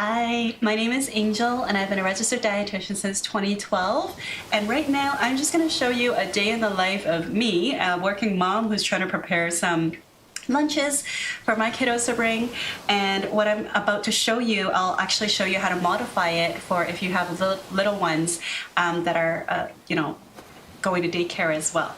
Hi, my name is Angel and I've been a registered dietitian since 2012. And right now I'm just going to show you a day in the life of me, a working mom who's trying to prepare some lunches for my kiddos to bring. And what I'm about to show you, I'll actually show you how to modify it for if you have little ones that are, going to daycare as well.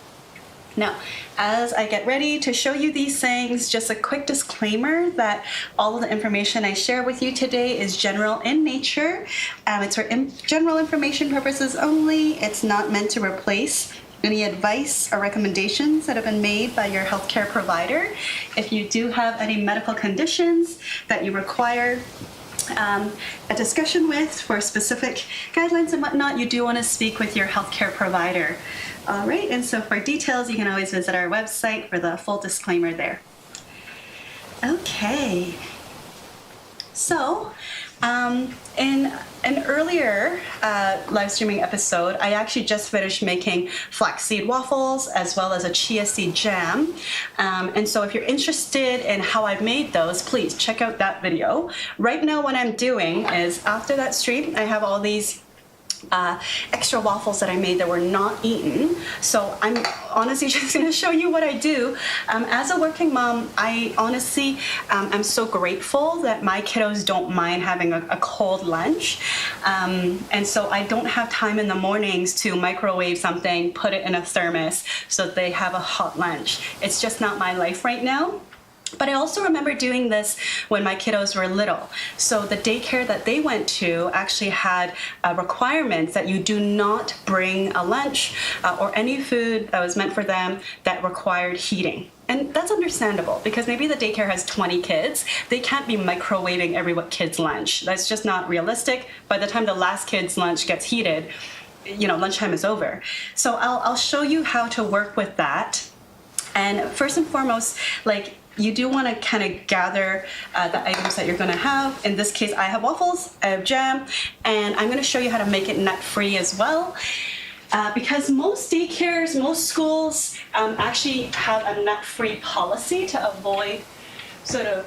Now, as I get ready to show you these things, just a quick disclaimer that all of the information I share with you today is general in nature. It's for general information purposes only. It's not meant to replace any advice or recommendations that have been made by your healthcare provider. If you do have any medical conditions that you require a discussion with for specific guidelines and whatnot, you do want to speak with your healthcare provider. All right, and so for details, you can always visit our website for the full disclaimer there. Okay, so in an earlier live streaming episode, I actually just finished making flaxseed waffles as well as a chia seed jam. And so if you're interested in how I made those, please check out that video. Right now what I'm doing is after that stream, I have all these extra waffles that I made that were not eaten. So I'm honestly just going to show you what I do. As a working mom, I honestly am so grateful that my kiddos don't mind having a cold lunch. And so I don't have time in the mornings to microwave something, put it in a thermos so that they have a hot lunch. It's just not my life right now. But I also remember doing this when my kiddos were little. So the daycare that they went to actually had requirements that you do not bring a lunch or any food that was meant for them that required heating. And that's understandable because maybe the daycare has 20 kids. They can't be microwaving every kid's lunch. That's just not realistic. By the time the last kid's lunch gets heated, lunchtime is over. So I'll show you how to work with that. And first and foremost, you do want to kind of gather the items that you're going to have. In this case, I have waffles, I have jam, and I'm going to show you how to make it nut-free as well. Because most daycares, most schools actually have a nut-free policy to avoid sort of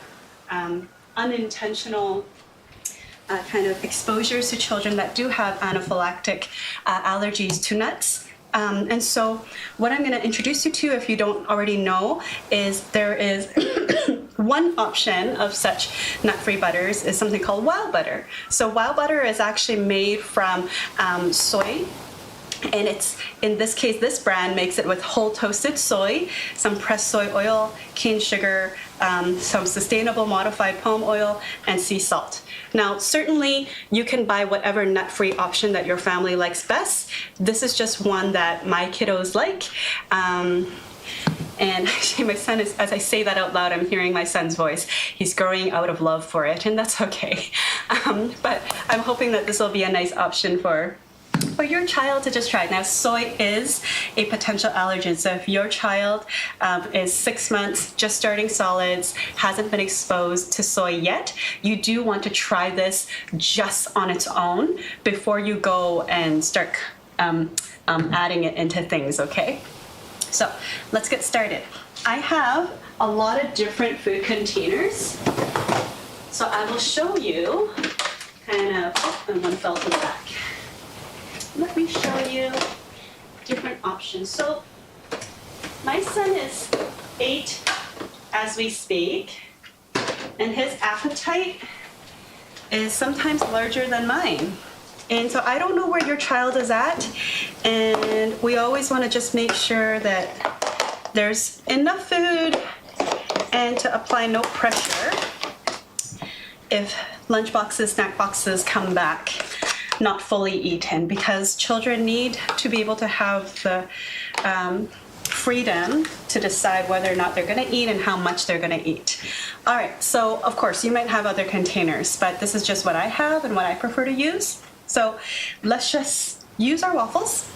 unintentional kind of exposures to children that do have anaphylactic allergies to nuts. And so what I'm going to introduce you to, if you don't already know, is there is one option of such nut-free butters is something called wild butter. So wild butter is actually made from soy. And it's, in this case, this brand makes it with whole toasted soy, some pressed soy oil, cane sugar, some sustainable modified palm oil, and sea salt. Now, certainly you can buy whatever nut-free option that your family likes best. This is just one that my kiddos like. And actually my son is, as I say that out loud, I'm hearing my son's voice. He's growing out of love for it, and that's okay. But I'm hoping that this will be a nice option for your child to just try. Now, soy is a potential allergen, so if your child is 6 months, just starting solids, hasn't been exposed to soy yet, you do want to try this just on its own before you go and start adding it into things, okay? So let's get started. I have a lot of different food containers, so I will show you kind of, and one fell to the back. Let me show you different options. So my son is 8 as we speak, and his appetite is sometimes larger than mine. And so I don't know where your child is at, and we always want to just make sure that there's enough food and to apply no pressure if lunch boxes, snack boxes come back not fully eaten, because children need to be able to have the freedom to decide whether or not they're going to eat and how much they're going to eat. All right, so of course you might have other containers, but this is just what I have and what I prefer to use. So let's just use our waffles,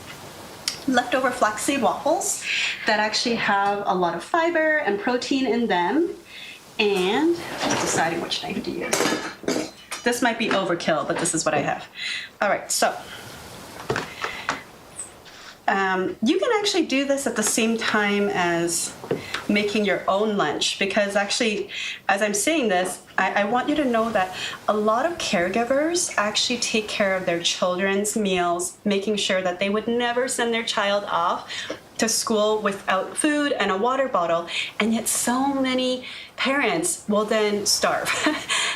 leftover flaxseed waffles that actually have a lot of fiber and protein in them. And I'm deciding which knife to use. This might be overkill, but this is what I have. All right, so you can actually do this at the same time as making your own lunch, because actually, as I'm saying this, I want you to know that a lot of caregivers actually take care of their children's meals, making sure that they would never send their child off to school without food and a water bottle, and yet so many parents will then starve.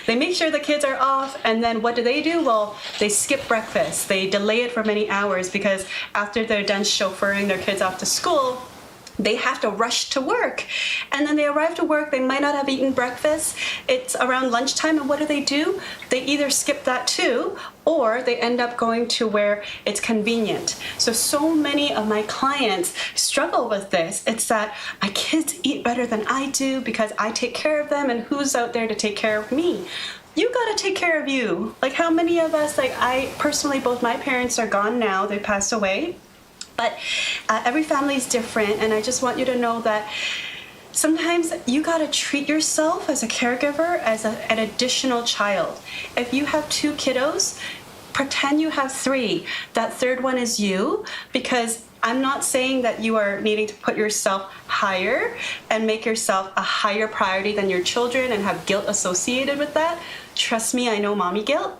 They make sure the kids are off, and then what do? Well, they skip breakfast. They delay it for many hours, because after they're done chauffeuring their kids off to school, they have to rush to work. And then they arrive to work, they might not have eaten breakfast. It's around lunchtime, and what do? They either skip that too, or they end up going to where it's convenient. So many of my clients struggle with this. It's that my kids eat better than I do because I take care of them, and who's out there to take care of me? You gotta take care of you. Like, how many of us, like, I personally, both my parents are gone now, they passed away. But every family is different, and I just want you to know that sometimes you gotta treat yourself as a caregiver as an additional child. If you have 2 kiddos, pretend you have 3. That third one is you, because I'm not saying that you are needing to put yourself higher and make yourself a higher priority than your children and have guilt associated with that. Trust me, I know mommy guilt.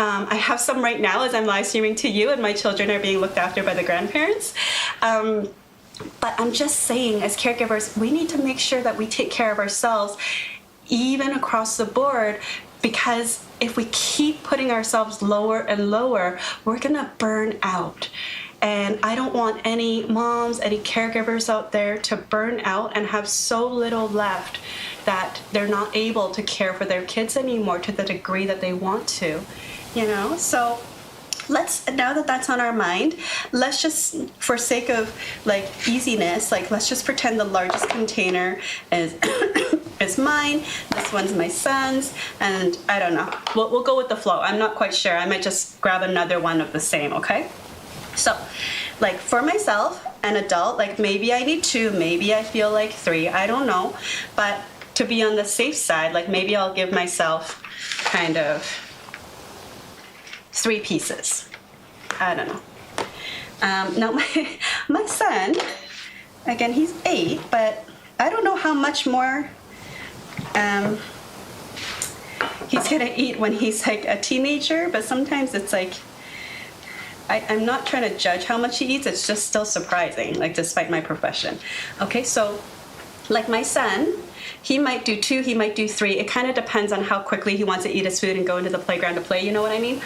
I have some right now as I'm live streaming to you, and my children are being looked after by the grandparents. But I'm just saying, as caregivers, we need to make sure that we take care of ourselves, even across the board, because if we keep putting ourselves lower and lower, we're gonna burn out. And I don't want any moms, any caregivers out there to burn out and have so little left that they're not able to care for their kids anymore to the degree that they want to. So now that that's on our mind, let's just, for sake of like easiness, like let's just pretend the largest container is is mine, this one's my son's, and I don't know, we'll go with the flow. I'm not quite sure. I might just grab another one of the same, okay? So like for myself, an adult, like maybe I need 2, maybe I feel like 3, I don't know, but to be on the safe side, like maybe I'll give myself kind of 3 pieces. I don't know. Now my son, again, he's 8, but I don't know how much more he's gonna eat when he's like a teenager, but sometimes it's like, I'm not trying to judge how much he eats, it's just still surprising, like despite my profession. Okay, so like my son, he might do 2, he might do 3. It kind of depends on how quickly he wants to eat his food and go into the playground to play, you know what I mean?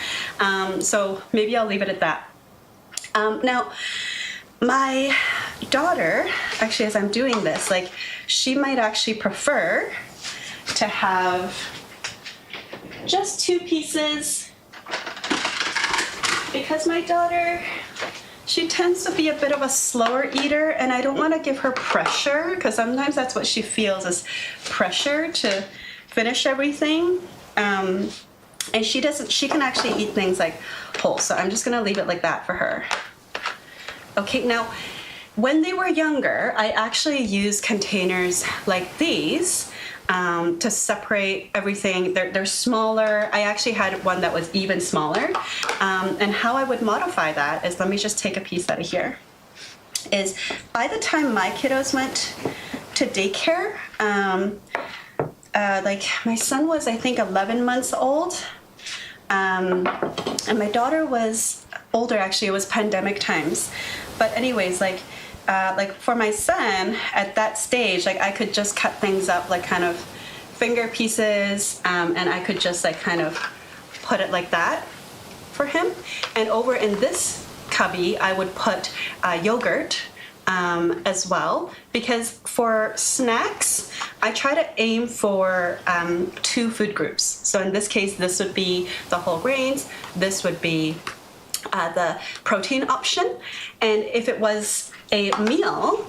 So maybe I'll leave it at that. Now, my daughter, actually, as I'm doing this, like, she might actually prefer to have just 2 pieces, because my daughter, she tends to be a bit of a slower eater, and I don't want to give her pressure, because sometimes that's what she feels, is pressure to finish everything. And she can actually eat things like whole, so I'm just going to leave it like that for her. Okay, now, when they were younger, I actually used containers like these to separate everything. They're smaller. I actually had one that was even smaller. And how I would modify that is, let me just take a piece out of here, is by the time my kiddos went to daycare, like my son was, I think, 11 months old. And my daughter was older, actually. It was pandemic times. But anyways, like for my son at that stage, like I could just cut things up like kind of finger pieces, and I could just like kind of put it like that for him. And over in this cubby, I would put yogurt as well, because for snacks, I try to aim for 2 food groups. So in this case, this would be the whole grains, this would be the protein option, and if it was a meal,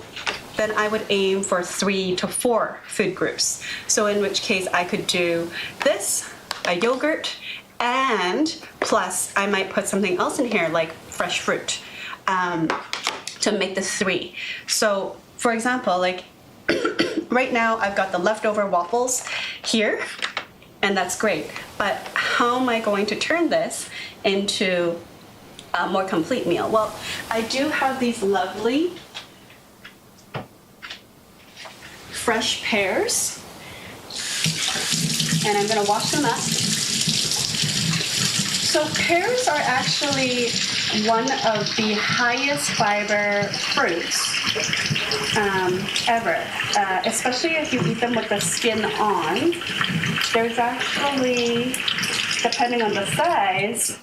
then I would aim for 3 to 4 food groups. So in which case I could do this, a yogurt, and plus I might put something else in here like fresh fruit to make the 3. So for example, like right now I've got the leftover waffles here, and that's great, but how am I going to turn this into more complete meal? Well, I do have these lovely fresh pears, and I'm gonna wash them up. So pears are actually one of the highest fiber fruits ever, especially if you eat them with the skin on. There's actually, depending on the size,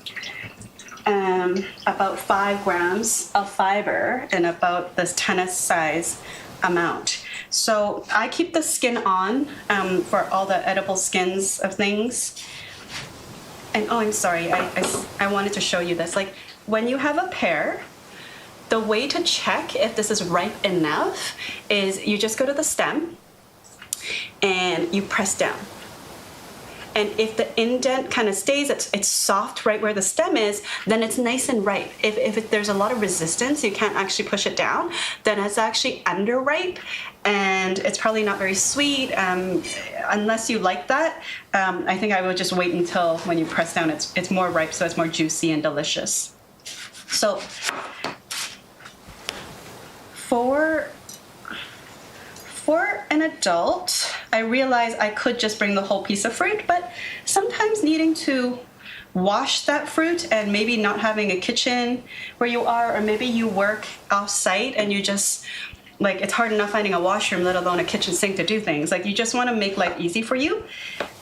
about 5 grams of fiber in about this tennis size amount. So I keep the skin on for all the edible skins of things. And oh, I'm sorry, I wanted to show you this. Like when you have a pear, the way to check if this is ripe enough is you just go to the stem and you press down. And if the indent kind of stays, it's soft right where the stem is, then it's nice and ripe. If there's a lot of resistance, you can't actually push it down, then it's actually underripe and it's probably not very sweet. Unless you like that, I think I would just wait until when you press down, it's more ripe, so it's more juicy and delicious. So for an adult, I realized I could just bring the whole piece of fruit, but sometimes needing to wash that fruit and maybe not having a kitchen where you are, or maybe you work off-site and you just, like, it's hard enough finding a washroom, let alone a kitchen sink to do things. Like, you just want to make life easy for you.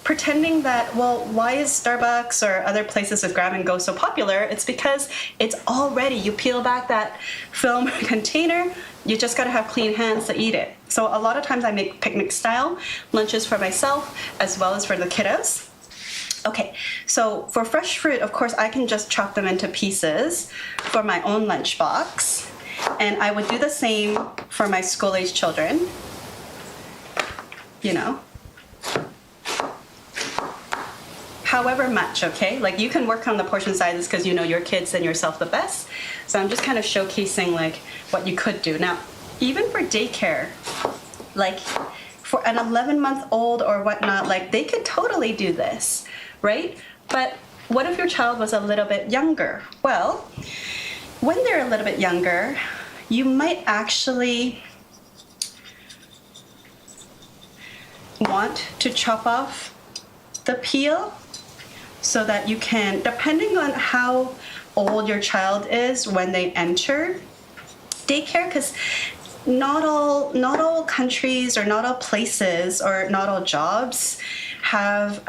Pretending that, well, why is Starbucks or other places with grab and go so popular? It's because it's already, you peel back that film container, you just gotta have clean hands to eat it. So a lot of times I make picnic style lunches for myself as well as for the kiddos. Okay, so for fresh fruit, of course, I can just chop them into pieces for my own lunchbox. And I would do the same for my school-age children, you know. However much, okay? Like you can work on the portion sizes because you know your kids and yourself the best. So I'm just kind of showcasing like what you could do. Now, even for daycare, like for an 11-month-old or whatnot, like they could totally do this, right? But what if your child was a little bit younger? Well, when they're a little bit younger, you might actually want to chop off the peel so that you can, depending on how old your child is when they enter daycare, because not all countries or not all places or not all jobs have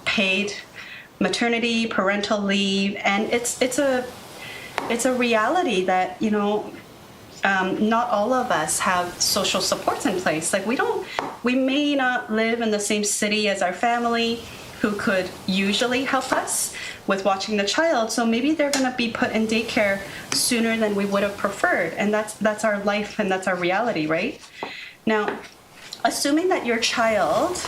paid maternity, parental leave, and it's a reality that, you know, not all of us have social supports in place. Like we may not live in the same city as our family who could usually help us with watching the child. So maybe they're gonna be put in daycare sooner than we would have preferred. And that's our life and that's our reality, right? Now, assuming that your child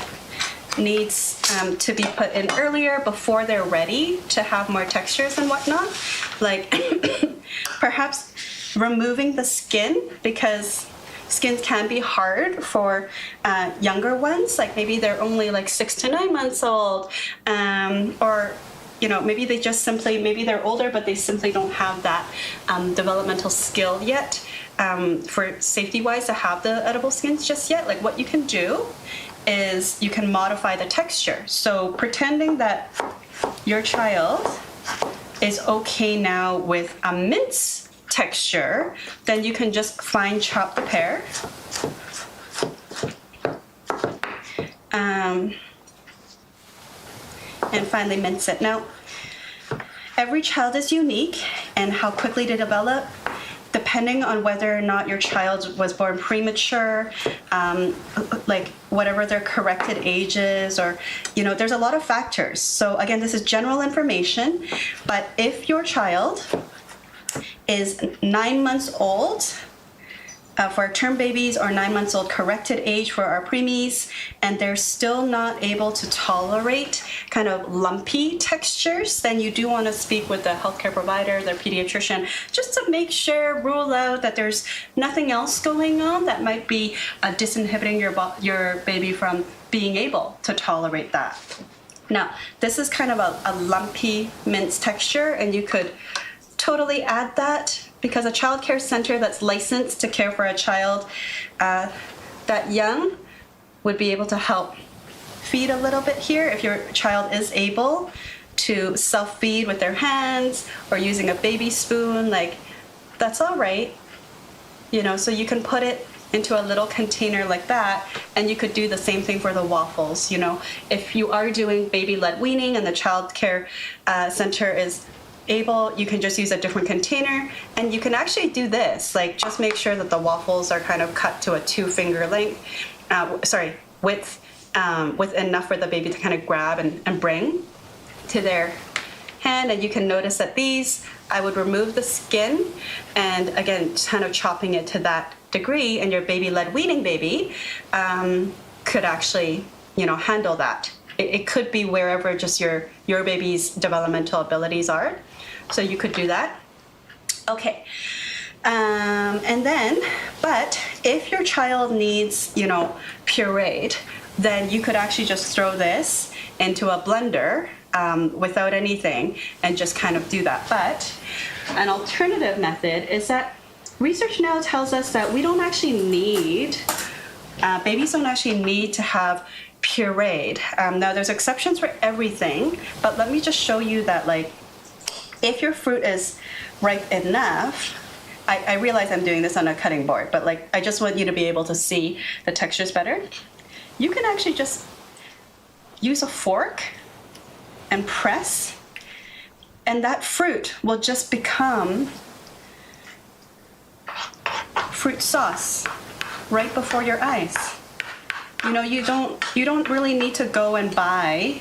needs to be put in earlier before they're ready to have more textures and whatnot, like perhaps removing the skin, because skins can be hard for younger ones, like maybe they're only like 6 to 9 months old, or you know, maybe they just simply, maybe they're older but they simply don't have that developmental skill yet for safety wise to have the edible skins just yet. Like what you can do is you can modify the texture. So pretending that your child is okay now with a mince texture, then you can just fine chop the pear. And finally mince it. Now, every child is unique, and how quickly they develop, depending on whether or not your child was born premature, like whatever their corrected age is, or, you know, there's a lot of factors. So again, this is general information, but if your child is 9 months old for our term babies, or 9 months old corrected age for our preemies, and they're still not able to tolerate kind of lumpy textures, then you do want to speak with the healthcare provider, their pediatrician, just to make sure, rule out that there's nothing else going on that might be disinhibiting your baby from being able to tolerate that. Now, this is kind of a lumpy mince texture, and you could totally add that because a child care center that's licensed to care for a child that young would be able to help feed a little bit here if your child is able to self-feed with their hands or using a baby spoon. Like, that's all right, you know, so you can put it into a little container like that, and you could do the same thing for the waffles. You know, if you are doing baby-led weaning and the child care center is able, you can just use a different container, and you can actually do this, like just make sure that the waffles are kind of cut to a 2-finger length, width, with enough for the baby to kind of grab and bring to their hand. And you can notice that these, I would remove the skin, and again, kind of chopping it to that degree, and your baby-led weaning baby could actually, you know, handle that. It could be wherever just your baby's developmental abilities are. So you could do that. Okay. And then, but if your child needs, you know, pureed, then you could actually just throw this into a blender without anything and just kind of do that. But an alternative method is that research now tells us that we don't actually need, babies don't actually need to have pureed. Now there's exceptions for everything, but let me just show you that, like, if your fruit is ripe enough, I realize I'm doing this on a cutting board, but like, I just want you to be able to see the textures better. You can actually just use a fork and press, and that fruit will just become fruit sauce right before your eyes. You know, you don't really need to go and buy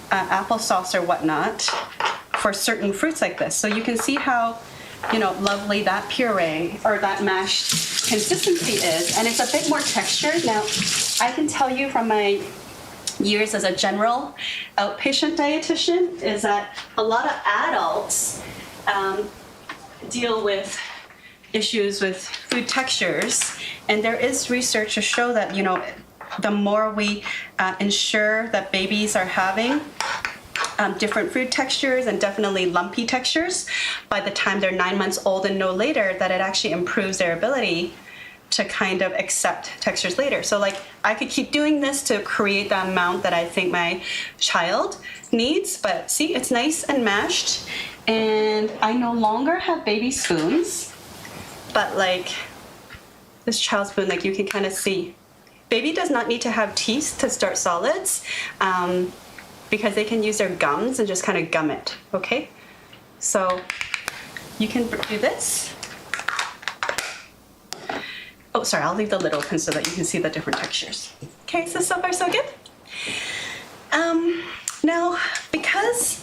applesauce or whatnot for certain fruits like this. So you can see how, you know, lovely that puree or that mashed consistency is, and it's a bit more textured. Now, I can tell you from my years as a general outpatient dietitian is that a lot of adults deal with issues with food textures, and there is research to show that, you know, the more we ensure that babies are having different food textures and definitely lumpy textures by the time they're 9 months old and no later, that it actually improves their ability to kind of accept textures later. So like, I could keep doing this to create the amount that I think my child needs, but see, it's nice and mashed, and I no longer have baby spoons, but like this child spoon, like you can kind of see, baby does not need to have teeth to start solids, because they can use their gums and just kind of gum it, okay? So you can do this. Oh, sorry, I'll leave the lid open so that you can see the different textures. Okay, so far so good. Now, because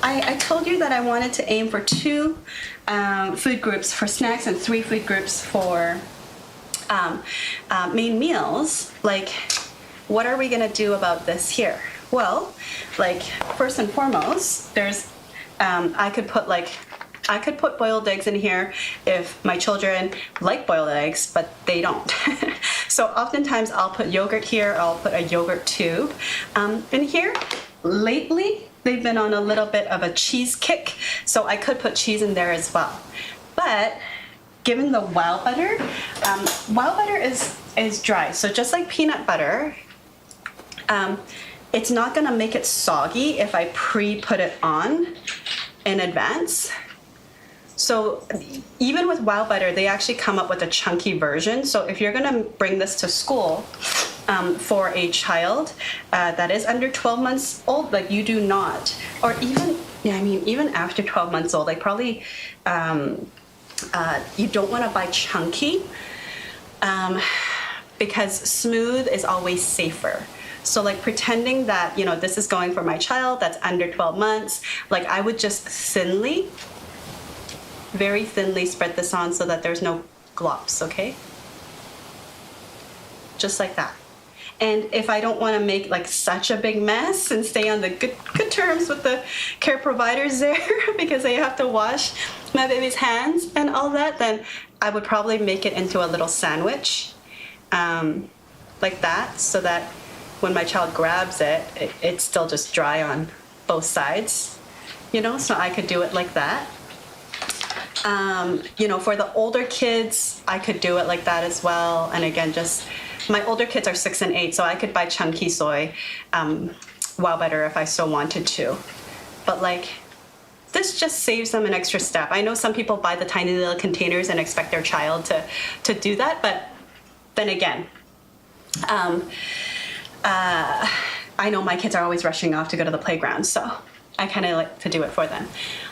I told you that I wanted to aim for 2 food groups for snacks and 3 food groups for main meals, like, what are we gonna do about this here? Well, like, first and foremost, there's, I could put boiled eggs in here if my children like boiled eggs, but they don't. So oftentimes I'll put yogurt here, I'll put a yogurt tube in here. Lately, they've been on a little bit of a cheese kick, so I could put cheese in there as well. But given the wild butter is dry, so just like peanut butter, it's not gonna make it soggy if I pre-put it on in advance. So even with wild butter, they actually come up with a chunky version. So if you're gonna bring this to school for a child that is under 12 months old, like, you do not, or even, yeah, I mean, even after 12 months old, like, probably you don't wanna buy chunky because smooth is always safer. So like, pretending that, you know, this is going for my child that's under 12 months, like, I would just thinly, very thinly spread this on so that there's no glops, okay? Just like that. And if I don't want to make like such a big mess and stay on the good terms with the care providers there because they have to wash my baby's hands and all that, then I would probably make it into a little sandwich like that, so that when my child grabs it, it's still just dry on both sides, you know? So I could do it like that. For the older kids, I could do it like that as well. And again, just my older kids are 6 and 8, so I could buy chunky soy, well better if I so wanted to. But this just saves them an extra step. I know some people buy the tiny little containers and expect their child to do that, but then again, I know my kids are always rushing off to go to the playground, so I kind of like to do it for them.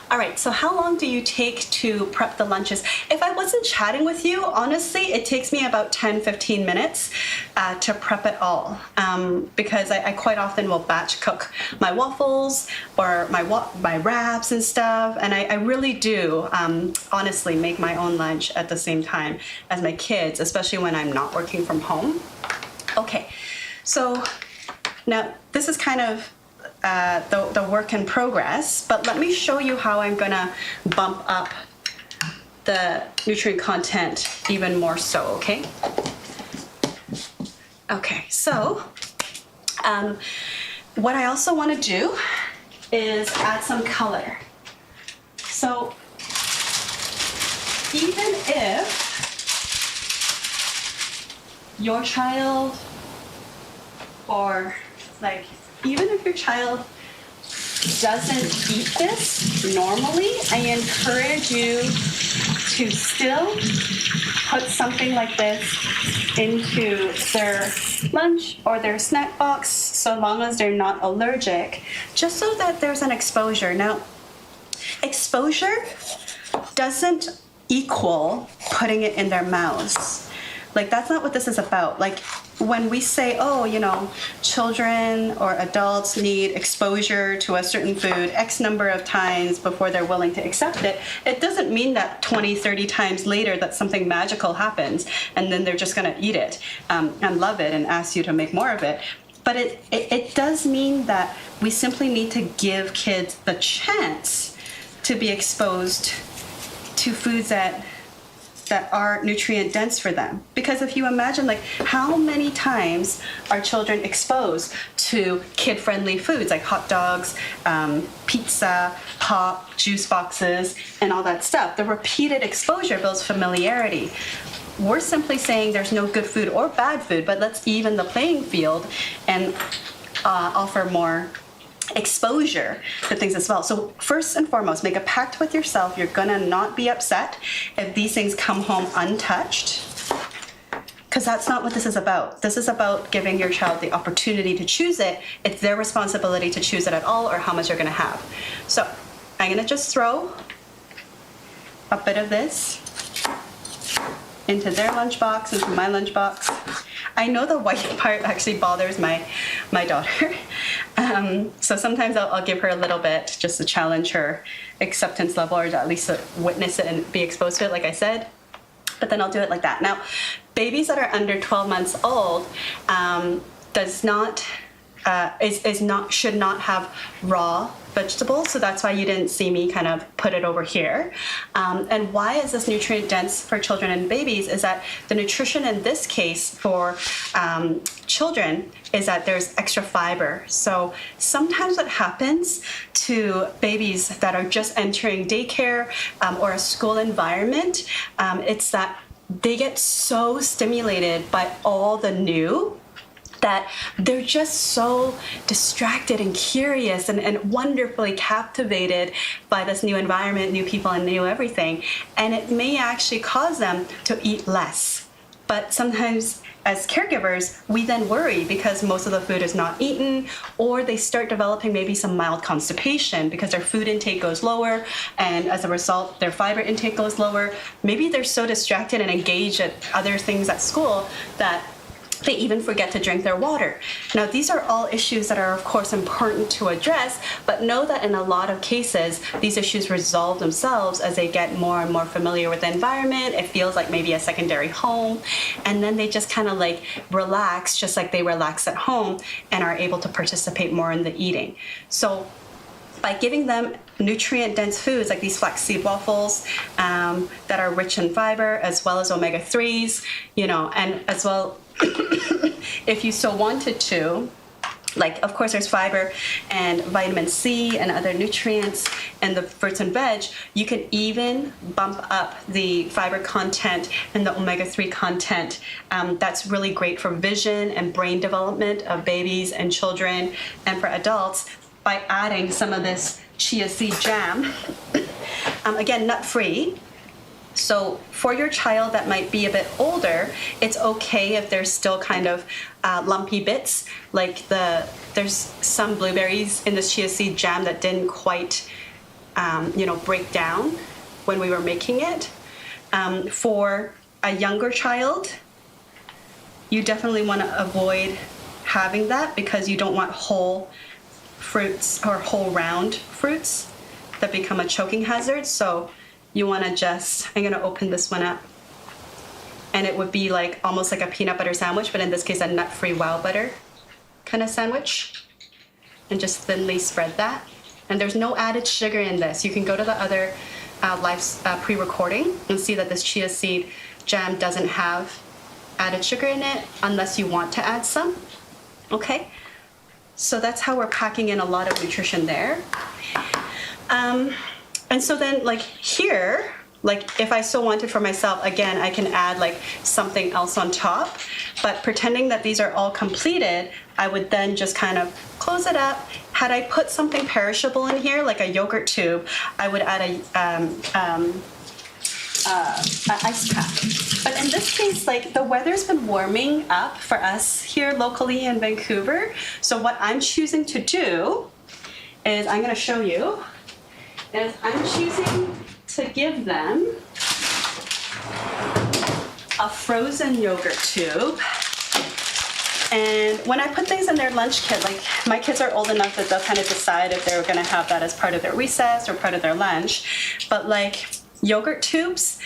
All right, so how long do you take to prep the lunches? If I wasn't chatting with you, honestly, it takes me about 10-15 minutes to prep it all, because I quite often will batch cook my waffles or my wraps and stuff, and I really do honestly make my own lunch at the same time as my kids, especially when I'm not working from home. Okay, so now this is kind of the work in progress, but let me show you how I'm gonna bump up the nutrient content even more so, okay? Okay, so what I also want to do is add some color. So even if your child, or even if your child doesn't eat this normally, I encourage you to still put something like this into their lunch or their snack box, so long as they're not allergic, just so that there's an exposure. Now, exposure doesn't equal putting it in their mouths. That's not what this is about. When we say, children or adults need exposure to a certain food X number of times before they're willing to accept it, it doesn't mean that 20, 30 times later that something magical happens and then they're just going to eat it and love it and ask you to make more of it. But it does mean that we simply need to give kids the chance to be exposed to foods that are nutrient dense for them. Because if you imagine how many times are children exposed to kid-friendly foods like hot dogs, pizza, pop, juice boxes, and all that stuff. The repeated exposure builds familiarity. We're simply saying there's no good food or bad food, but let's even the playing field and offer more exposure to things as well. So first and foremost, make a pact with yourself. You're gonna not be upset if these things come home untouched, because that's not what this is about. This is about giving your child the opportunity to choose it. It's their responsibility to choose it at all or how much they're gonna have. So I'm gonna just throw a bit of this into their lunchbox, into my lunchbox. I know the white part actually bothers my daughter. So sometimes I'll give her a little bit just to challenge her acceptance level, or at least to witness it and be exposed to it, like I said. But then I'll do it like that. Now, babies that are under 12 months old should not have raw vegetables, so that's why you didn't see me kind of put it over here. And why is this nutrient dense for children and babies is that the nutrition in this case for children is that there's extra fiber. So sometimes what happens to babies that are just entering daycare or a school environment, it's that they get so stimulated by all the new that they're just so distracted and curious and wonderfully captivated by this new environment, new people, and new everything. And it may actually cause them to eat less. But sometimes as caregivers, we then worry because most of the food is not eaten, or they start developing maybe some mild constipation because their food intake goes lower, and as a result, their fiber intake goes lower. Maybe they're so distracted and engaged at other things at school that they even forget to drink their water. Now, these are all issues that are, of course, important to address, but know that in a lot of cases, these issues resolve themselves as they get more and more familiar with the environment. It feels like maybe a secondary home, and then they just kind of relax, just like they relax at home, and are able to participate more in the eating. So by giving them nutrient-dense foods like these flaxseed waffles that are rich in fiber, as well as omega-3s, and as well, if you so wanted to, Like, of course, there's fiber and vitamin C and other nutrients in the fruits and veg. You can even bump up the fiber content and the omega-3 content. That's really great for vision and brain development of babies and children and for adults by adding some of this chia seed jam. Again, nut-free. So for your child that might be a bit older, it's okay if there's still kind of lumpy bits. Like there's some blueberries in this chia seed jam that didn't quite, break down when we were making it. For a younger child, you definitely want to avoid having that because you don't want whole fruits or whole round fruits that become a choking hazard. So you want to I'm going to open this one up. And it would be like almost like a peanut butter sandwich, but in this case, a nut-free wild butter kind of sandwich. And just thinly spread that. And there's no added sugar in this. You can go to the other live pre-recording and see that this chia seed jam doesn't have added sugar in it unless you want to add some. Okay? So that's how we're packing in a lot of nutrition there. And so then like here, like if I so wanted for myself, again, I can add like something else on top, but pretending that these are all completed, I would then just kind of close it up. Had I put something perishable in here, like a yogurt tube, I would add a ice pack. But in this case, like the weather's been warming up for us here locally in Vancouver. So what I'm choosing to do is I'm going to show you. Is I'm choosing to give them a frozen yogurt tube. And when I put things in their lunch kit, like my kids are old enough that they'll kind of decide if they're going to have that as part of their recess or part of their lunch. But like yogurt tubes,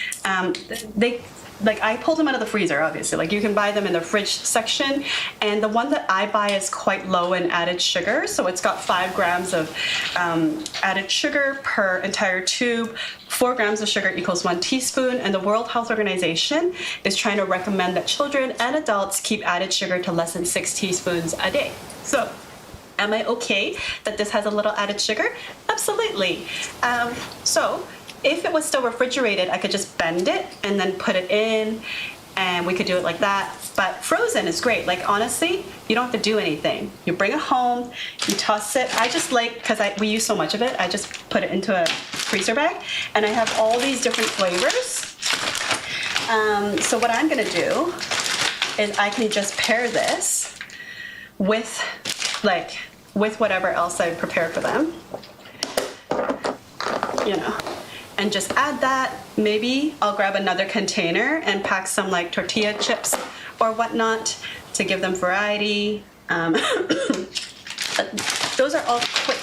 I pulled them out of the freezer, obviously. Like you can buy them in the fridge section. And the one that I buy is quite low in added sugar. So it's got 5 grams of added sugar per entire tube. 4 grams of sugar equals 1 teaspoon. And the World Health Organization is trying to recommend that children and adults keep added sugar to less than 6 teaspoons a day. So am I okay that this has a little added sugar? Absolutely. So if it was still refrigerated, I could just bend it and then put it in, and we could do it like that. But frozen is great. Like honestly, you don't have to do anything. You bring it home, you toss it. I just like, because we use so much of it, I just put it into a freezer bag, and I have all these different flavors. So what I'm gonna do is I can just pair this with whatever else I prepared for them, and just add that. Maybe I'll grab another container and pack some like tortilla chips or whatnot to give them variety. Those are all quick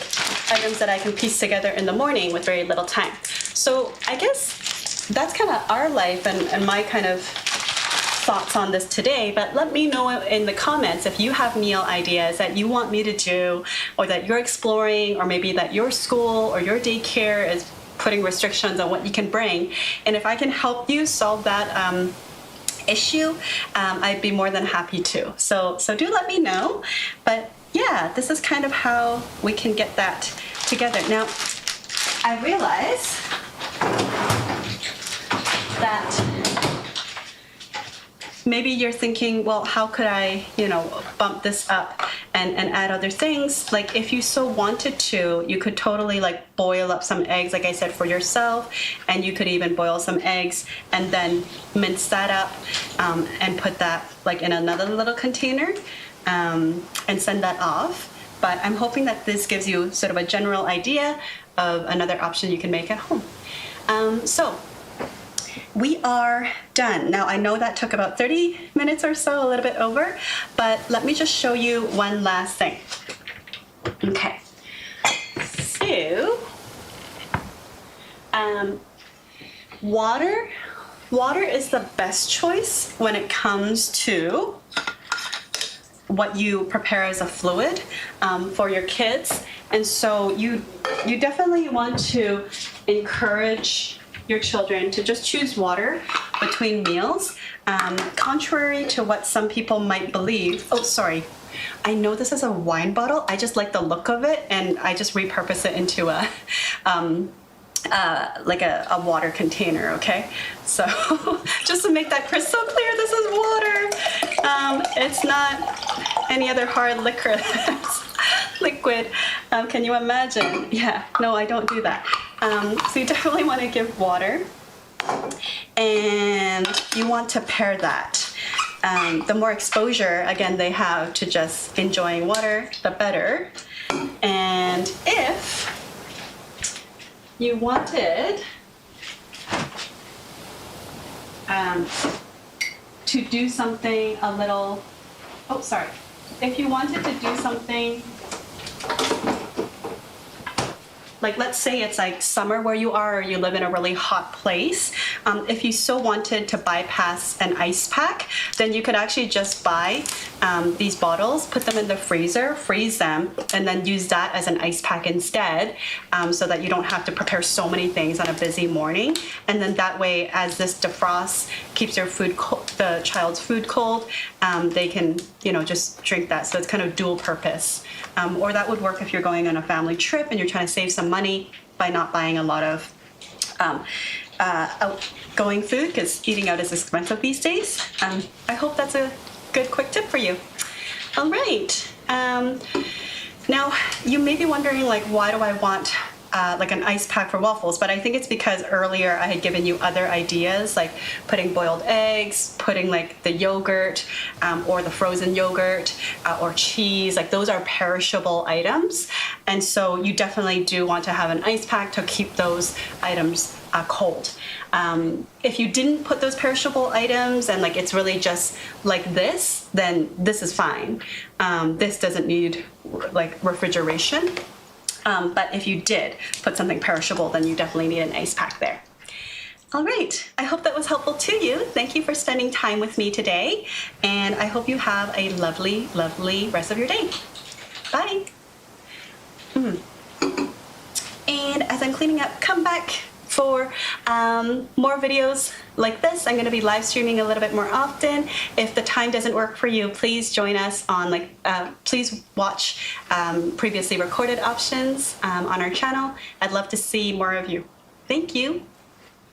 items that I can piece together in the morning with very little time. So I guess that's kind of our life and my kind of thoughts on this today, but let me know in the comments if you have meal ideas that you want me to do, or that you're exploring, or maybe that your school or your daycare is putting restrictions on what you can bring. And if I can help you solve that issue, I'd be more than happy to. So do let me know. But yeah, this is kind of how we can get that together. Now, I realize that maybe you're thinking, well, how could I, bump this up and add other things? Like if you so wanted to, you could totally like boil up some eggs, like I said, for yourself. And you could even boil some eggs and then mince that up and put that like in another little container and send that off. But I'm hoping that this gives you sort of a general idea of another option you can make at home. So we are done. Now I know that took about 30 minutes or so, a little bit over, but let me just show you one last thing. Okay, so water is the best choice when it comes to what you prepare as a fluid for your kids. And so you definitely want to encourage your children to just choose water between meals. Contrary to what some people might believe, I know this is a wine bottle. I just like the look of it, and I just repurpose it into a like a water container, okay? So just to make that crystal clear, this is water. It's not any other hard liquor that's liquid. Can you imagine? Yeah, no, I don't do that. So you definitely want to give water, and you want to pair that. The more exposure, again, they have to just enjoying water, the better. And if you wanted to do something a little, if you wanted to do something, like let's say it's like summer where you are, or you live in a really hot place, if you so wanted to bypass an ice pack, then you could actually just buy these bottles, put them in the freezer, freeze them, and then use that as an ice pack instead, so that you don't have to prepare so many things on a busy morning. And then that way, as this defrosts, keeps your food the child's food cold, they can, just drink that. So it's kind of dual purpose. Or that would work if you're going on a family trip and you're trying to save some money by not buying a lot of outgoing food, because eating out is expensive these days. I hope that's a good quick tip for you. All right. Now you may be wondering, like, why do I want like an ice pack for waffles? But I think it's because earlier I had given you other ideas, like putting boiled eggs, putting like the yogurt or the frozen yogurt or cheese. Like those are perishable items, and so you definitely do want to have an ice pack to keep those items cold. If you didn't put those perishable items and like it's really just like this, then this is fine. This doesn't need like refrigeration. But if you did put something perishable, then you definitely need an ice pack there. All right, I hope that was helpful to you. Thank you for spending time with me today, and I hope you have a lovely, lovely rest of your day. Bye. And as I'm cleaning up, come back for more videos like this. I'm going to be live streaming a little bit more often. If the time doesn't work for you, please join us on please watch previously recorded options on our channel. I'd love to see more of you. Thank you.